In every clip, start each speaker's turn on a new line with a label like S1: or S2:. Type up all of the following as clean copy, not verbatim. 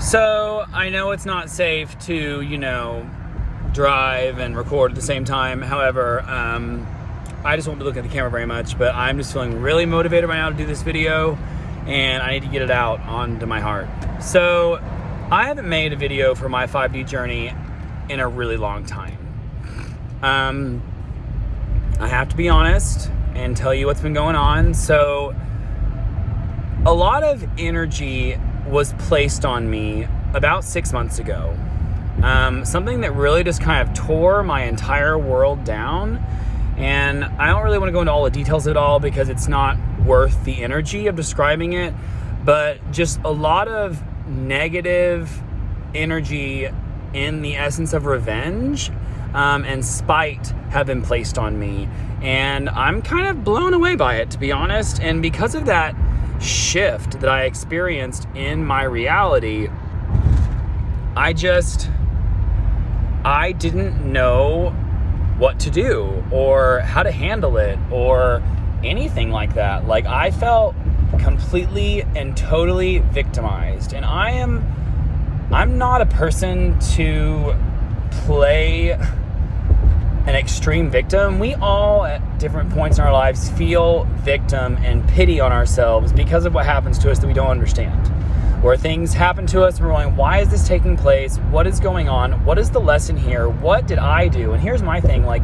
S1: So I know it's not safe to, drive and record at the same time. However, I just won't be looking at the camera very much, but I'm just feeling really motivated right now to do this video, and I need to get it out onto my heart. So I haven't made a video for my 5D journey in a really long time. I have to be honest and tell you what's been going on. So a lot of energy was placed on me about 6 months ago. Something that really just kind of tore my entire world down. And I don't really want to go into all the details at all because it's not worth the energy of describing it. But just a lot of negative energy in the essence of revenge and spite have been placed on me. And I'm kind of blown away by it, to be honest. And because of that shift that I experienced in my reality, I didn't know what to do or how to handle it or anything like that. Like, I felt completely and totally victimized. And I'm not a person to play an extreme victim. We all at different points in our lives feel victim and pity on ourselves because of what happens to us that we don't understand. Where things happen to us and we're going, why is this taking place? What is going on? What is the lesson here? What did I do? And here's my thing, like,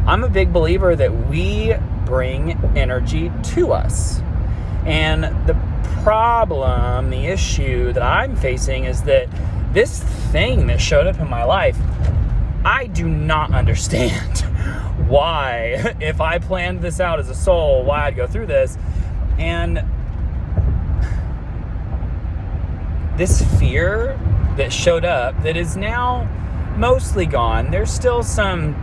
S1: I'm a big believer that we bring energy to us. And the problem, the issue that I'm facing is that this thing that showed up in my life, I do not understand why, if I planned this out as a soul, why I'd go through this. And this fear that showed up that is now mostly gone. There's still some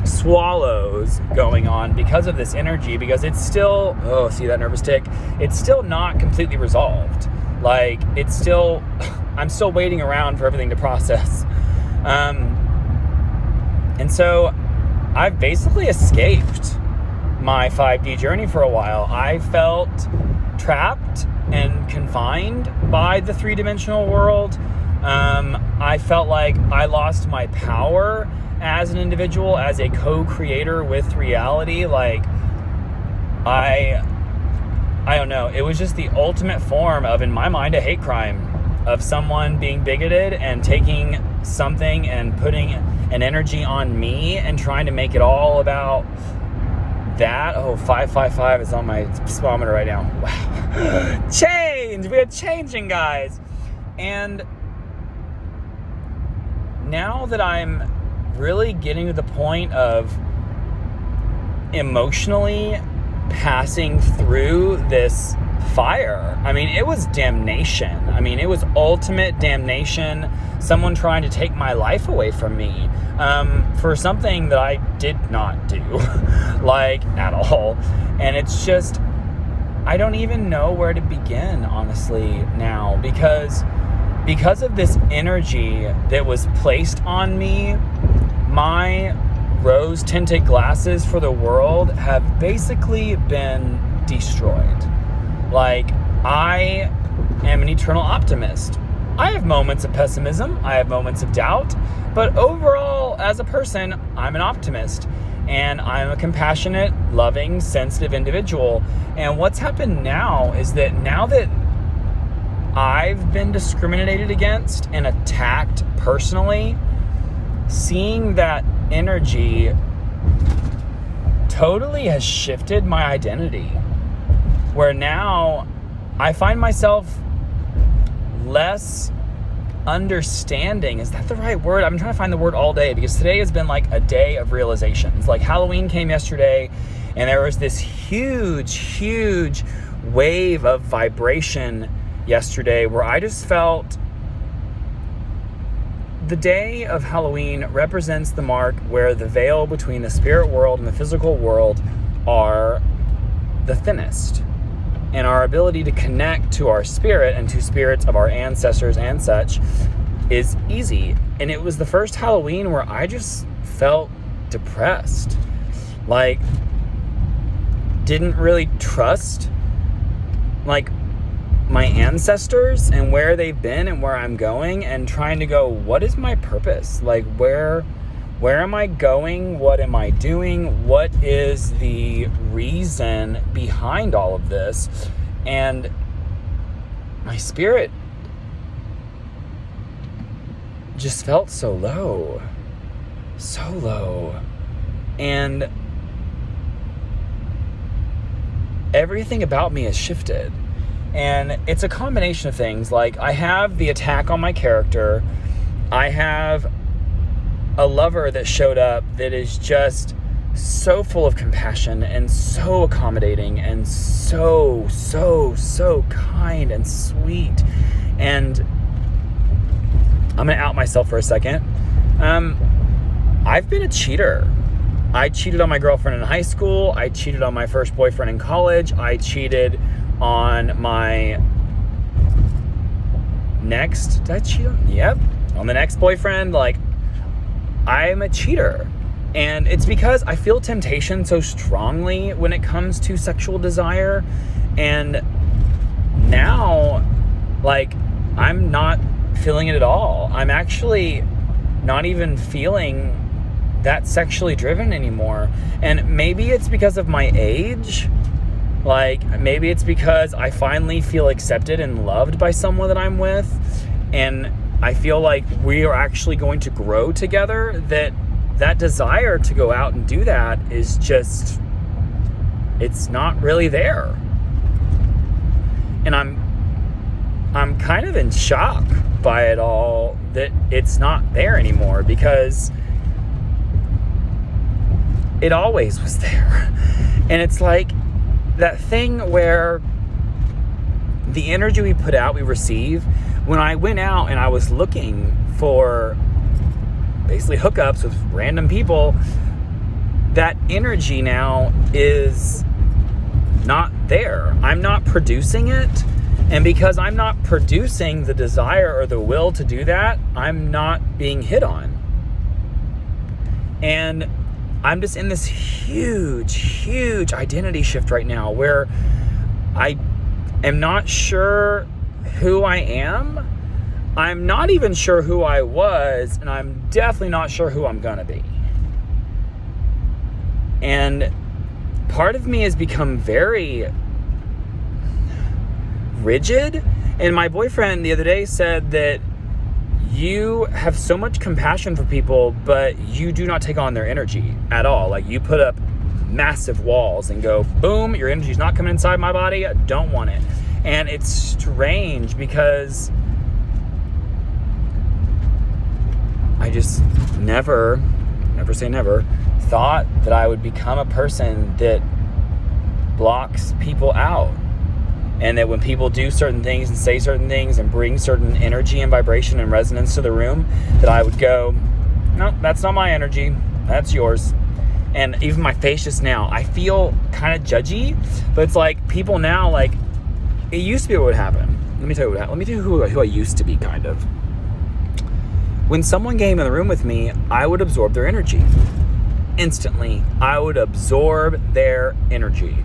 S1: swallows going on because of this energy, because it's still, see that nervous tick? It's still not completely resolved. Like, it's still, I'm still waiting around for everything to process. And so I've basically escaped my 5D journey for a while. I felt trapped and confined by the three-dimensional world. I felt like I lost my power as an individual, as a co-creator with reality. Like, I don't know. It was just the ultimate form of, in my mind, a hate crime of someone being bigoted and taking something and putting an energy on me and trying to make it all about that. 555 is on my speedometer right now. Wow. Change! We are changing, guys. And now that I'm really getting to the point of emotionally passing through this fire, I mean, it was damnation. I mean, it was ultimate damnation. Someone trying to take my life away from me for something that I did not do, like, at all. And it's just, I don't even know where to begin, honestly, now, because of this energy that was placed on me. My rose-tinted glasses for the world have basically been destroyed. Like, I am an eternal optimist. I have moments of pessimism, I have moments of doubt, but overall, as a person, I'm an optimist. And I'm a compassionate, loving, sensitive individual. And what's happened now is that now that I've been discriminated against and attacked personally, seeing that energy totally has shifted my identity. Where now I find myself less understanding. Is that the right word? I'm trying to find the word all day, because today has been like a day of realizations. Like, Halloween came yesterday, and there was this huge wave of vibration yesterday where I just felt the day of Halloween represents the mark where the veil between the spirit world and the physical world are the thinnest. And our ability to connect to our spirit and to spirits of our ancestors and such is easy. And it was the first Halloween where I just felt depressed. Like, didn't really trust, like, my ancestors and where they've been and where I'm going, and trying to go, what is my purpose? Like, where am I going? What am I doing? What is the reason behind all of this? And my spirit just felt so low. And everything about me has shifted. And it's a combination of things. Like, I have the attack on my character. I have a lover that showed up that is just so full of compassion and so accommodating and so kind and sweet. And I'm going to out myself for a second. I've been a cheater. I cheated on my girlfriend in high school. I cheated on my first boyfriend in college. I cheated on my next... Did I cheat on? Yep. On the next boyfriend. Like, I'm a cheater. And it's because I feel temptation so strongly when it comes to sexual desire. And now, like, I'm not feeling it at all. I'm actually not even feeling that sexually driven anymore. And maybe it's because of my age. Like, maybe it's because I finally feel accepted and loved by someone that I'm with. And I feel like we are actually going to grow together, that desire to go out and do that is just, it's not really there. And I'm kind of in shock by it all, that it's not there anymore, because it always was there. And it's like that thing where the energy we put out, we receive. When I went out and I was looking for basically hookups with random people, that energy now is not there. I'm not producing it. And because I'm not producing the desire or the will to do that, I'm not being hit on. And I'm just in this huge identity shift right now, where I am not sure who I am. I'm not even sure who I was, and I'm definitely not sure who I'm gonna be. And part of me has become very rigid. And my boyfriend the other day said that you have so much compassion for people, but you do not take on their energy at all. Like, you put up massive walls and go, boom, your energy's not coming inside my body. I don't want it. And it's strange, because I just never say never, thought that I would become a person that blocks people out. And that when people do certain things and say certain things and bring certain energy and vibration and resonance to the room, that I would go, no, that's not my energy. That's yours. And even my face just now, I feel kind of judgy, but it's like people now, like, it used to be what would happen. Let me tell you what happened. Let me tell you who I used to be, kind of. When someone came in the room with me, I would absorb their energy. Instantly, I would absorb their energy.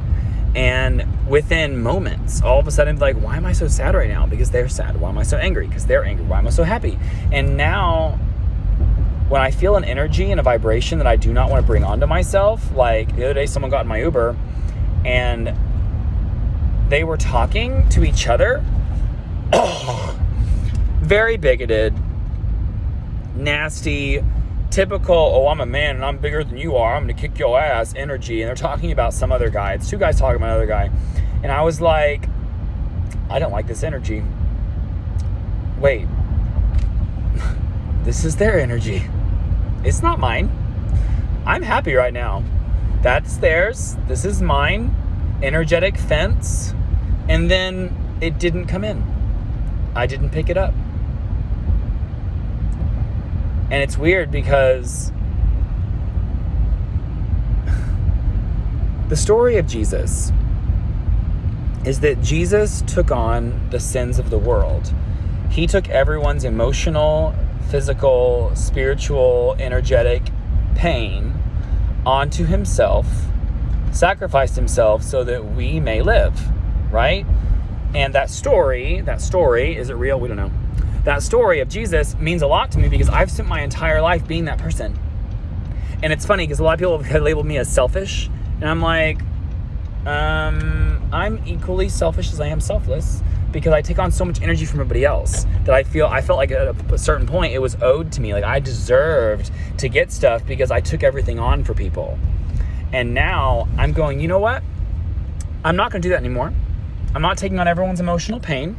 S1: And within moments, all of a sudden, like, why am I so sad right now? Because they're sad. Why am I so angry? Because they're angry. Why am I so happy? And now, when I feel an energy and a vibration that I do not want to bring onto myself, like the other day, someone got in my Uber and they were talking to each other. Very bigoted, nasty, typical, oh, I'm a man and I'm bigger than you are, I'm going to kick your ass energy. And they're talking about some other guy. It's two guys talking about another guy. And I was like, I don't like this energy. Wait. This is their energy. It's not mine. I'm happy right now. That's theirs. This is mine. Energetic fence. And then it didn't come in. I didn't pick it up. And it's weird because the story of Jesus is that Jesus took on the sins of the world. He took everyone's emotional, physical, spiritual, energetic pain onto himself, sacrificed himself so that we may live, right? And that story, is it real? We don't know. That story of Jesus means a lot to me because I've spent my entire life being that person. And it's funny because a lot of people have labeled me as selfish. And I'm like, I'm equally selfish as I am selfless, because I take on so much energy from everybody else that I felt like at a certain point it was owed to me. Like I deserved to get stuff because I took everything on for people. And now I'm going, you know what? I'm not going to do that anymore. I'm not taking on everyone's emotional pain.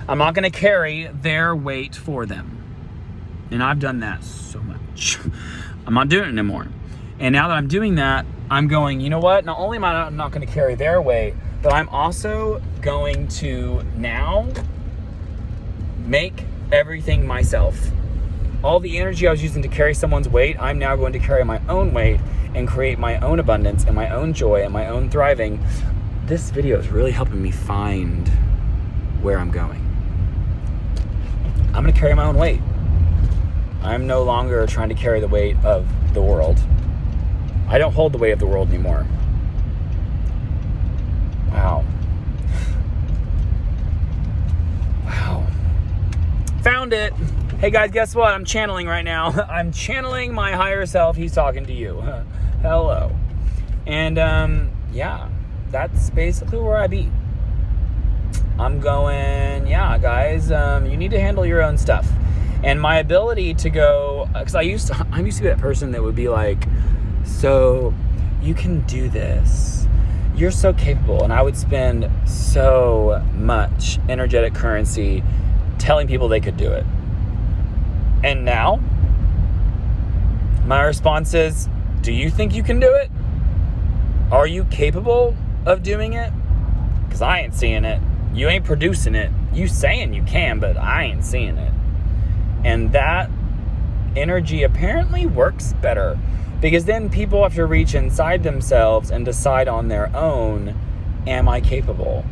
S1: I'm not going to carry their weight for them. And I've done that so much. I'm not doing it anymore. And now that I'm doing that, I'm going, you know what? Not only am I not going to carry their weight, but I'm also going to now make everything myself. All the energy I was using to carry someone's weight, I'm now going to carry my own weight and create my own abundance and my own joy and my own thriving. This video is really helping me find where I'm going. I'm going to carry my own weight. I'm no longer trying to carry the weight of the world. I don't hold the weight of the world anymore. Wow. Wow. Found it. Hey guys, guess what? I'm channeling right now. I'm channeling my higher self. He's talking to you. Hello. And yeah, that's basically where I be. I'm going, yeah, guys, you need to handle your own stuff. And my ability to go, because I used to be that person that would be like, so you can do this. You're so capable. And I would spend so much energetic currency telling people they could do it. And now, my response is, do you think you can do it? Are you capable of doing it? Because I ain't seeing it. You ain't producing it. You saying you can, but I ain't seeing it. And that energy apparently works better, because then people have to reach inside themselves and decide on their own, am I capable?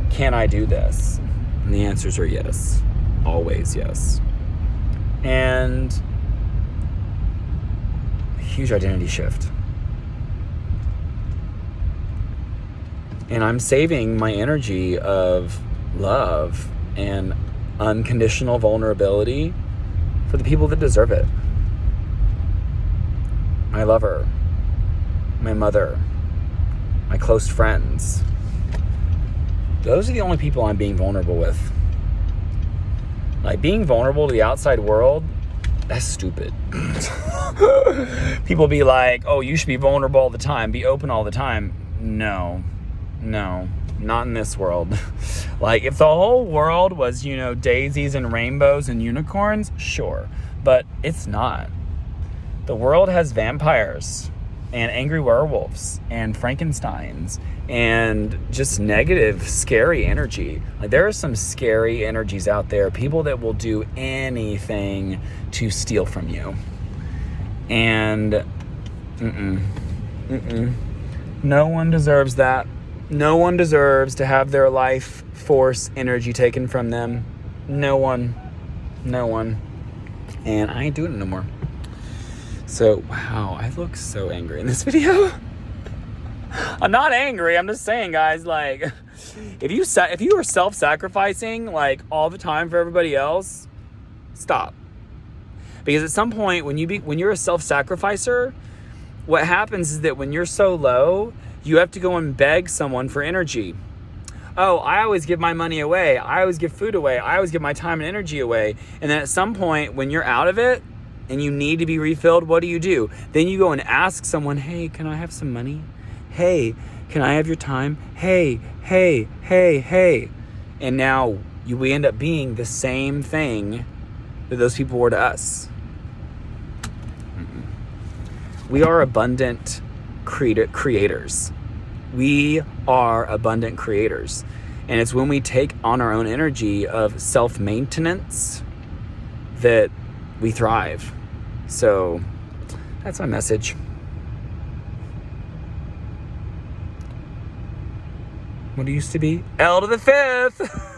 S1: Can I do this? And the answers are yes. Always yes. And a huge identity shift. And I'm saving my energy of love and unconditional vulnerability for the people that deserve it. My lover, my mother, my close friends. Those are the only people I'm being vulnerable with. Like, being vulnerable to the outside world, that's stupid. People be like, oh, you should be vulnerable all the time, be open all the time. No, not in this world. Like, if the whole world was, daisies and rainbows and unicorns, sure. But it's not. The world has vampires and angry werewolves and Frankensteins and just negative, scary energy. Like, there are some scary energies out there, people that will do anything to steal from you. And no one deserves that. No one deserves to have their life force energy taken from them. No one. And I ain't doing it no more. So, wow, I look so angry in this video. I'm not angry. I'm just saying, guys, like, if you are self-sacrificing, like, all the time for everybody else, stop. Because at some point, when you're a self-sacrificer, what happens is that when you're so low, you have to go and beg someone for energy. Oh, I always give my money away. I always give food away. I always give my time and energy away. And then at some point, when you're out of it, and you need to be refilled, what do? Then you go and ask someone, hey, can I have some money? Hey, can I have your time? Hey. And now we end up being the same thing that those people were to us. We are abundant creators. We are abundant creators. And it's when we take on our own energy of self-maintenance that we thrive. So that's my message. What it used to be? L to the 5th.